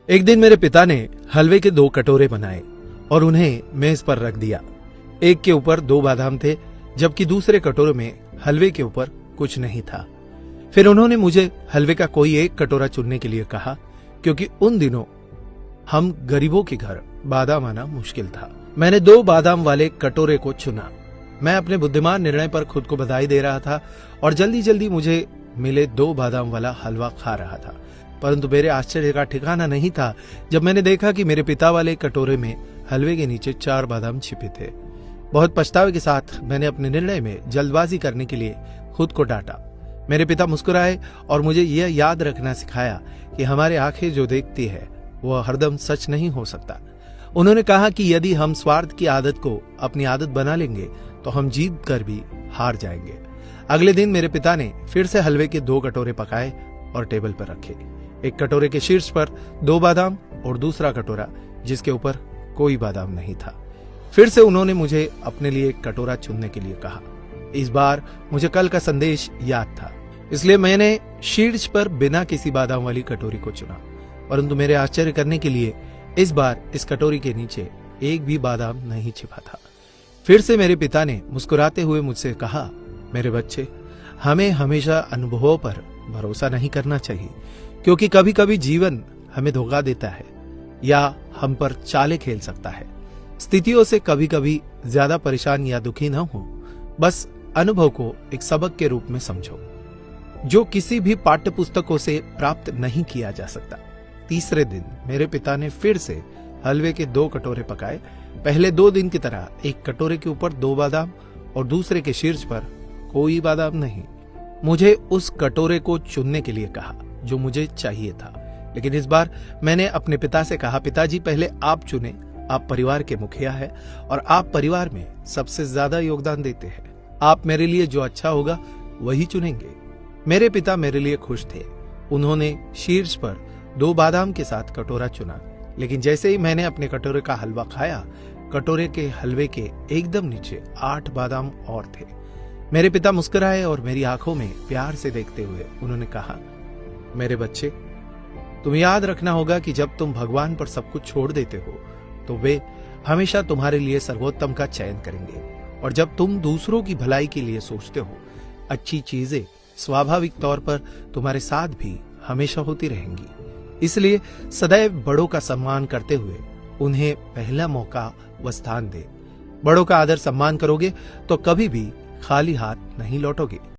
एक दिन मेरे पिता ने हलवे के 2 कटोरे बनाए और उन्हें मेज पर रख दिया। एक के ऊपर 2 बादाम थे, जबकि दूसरे कटोरे में हलवे के ऊपर कुछ नहीं था। फिर उन्होंने मुझे हलवे का कोई एक कटोरा चुनने के लिए कहा, क्योंकि उन दिनों हम गरीबों के घर बादाम आना मुश्किल था। मैंने 2 बादाम वाले कटोरे को चुना। मैं अपने बुद्धिमान निर्णय पर खुद को बधाई दे रहा था और जल्दी जल्दी मुझे मिले 2 बादाम वाला हलवा खा रहा था। परंतु मेरे आश्चर्य का ठिकाना नहीं था जब मैंने देखा कि मेरे पिता वाले कटोरे में हलवे के नीचे 4 बादाम छिपे थे। बहुत पछतावे के साथ मैंने अपने निर्णय में जल्दबाजी करने के लिए खुद को डांटा। मेरे पिता मुस्कुराए और मुझे यह याद रखना सिखाया कि हमारी आंखें जो देखती है वह हरदम सच नहीं हो सकता। उन्होंने कहा कि यदि हम स्वार्थ की आदत को अपनी आदत बना लेंगे तो हम जीत कर भी हार जाएंगे। अगले दिन मेरे पिता ने फिर से हलवे के 2 कटोरे पकाए और टेबल पर रखे। एक कटोरे के शीर्ष पर 2 बादाम और दूसरा कटोरा जिसके ऊपर कोई बादाम नहीं था। फिर से उन्होंने मुझे अपने लिए एक कटोरा चुनने के लिए कहा। इस बार मुझे कल का संदेश याद था, इसलिए मैंने शीर्ष पर बिना किसी बादाम वाली कटोरी को चुना। परंतु मेरे आश्चर्य करने के लिए इस बार इस कटोरी के नीचे एक भी बादाम नहीं छिपा था। फिर से मेरे पिता ने मुस्कुराते हुए मुझसे कहा, मेरे बच्चे, हमें हमेशा अनुभवों पर भरोसा नहीं करना चाहिए, क्योंकि कभी कभी जीवन हमें धोखा देता है या हम पर चालें खेल सकता है। स्थितियों से कभी कभी ज्यादा परेशान या दुखी न हो, बस अनुभव को एक सबक के रूप में समझो जो किसी भी पाठ्य पुस्तकों से प्राप्त नहीं किया जा सकता। तीसरे दिन मेरे पिता ने फिर से हलवे के 2 कटोरे पकाए। पहले 2 दिन की तरह एक कटोरे के ऊपर 2 बादाम और दूसरे के शीर्ष पर कोई बादाम नहीं। मुझे उस कटोरे को चुनने के लिए कहा जो मुझे चाहिए था, लेकिन इस बार मैंने अपने पिता से कहा, पिताजी पहले आप चुने। आप परिवार के मुखिया हैं और आप परिवार में सबसे ज्यादा योगदान देते हैं। आप मेरे लिए जो अच्छा होगा वही चुनेंगे। मेरे पिता मेरे लिए खुश थे। उन्होंने शीर्ष पर 2 बादाम के साथ कटोरा चुना, लेकिन जैसे ही मैंने अपने कटोरे का हलवा खाया, कटोरे के हलवे के एकदम नीचे 8 बादाम और थे। मेरे पिता मुस्कुराए और मेरी आंखों में प्यार से देखते हुए उन्होंने कहा, मेरे बच्चे, तुम्हें याद रखना होगा कि जब तुम भगवान पर सब कुछ छोड़ देते हो तो वे हमेशा तुम्हारे लिए सर्वोत्तम का चयन करेंगे, और जब तुम दूसरों की भलाई के लिए सोचते हो, अच्छी चीजें स्वाभाविक तौर पर तुम्हारे साथ भी हमेशा होती रहेंगी। इसलिए सदैव बड़ों का सम्मान करते हुए उन्हें पहला मौका व स्थान दे। बड़ों का आदर सम्मान करोगे तो कभी भी खाली हाथ नहीं लौटोगे।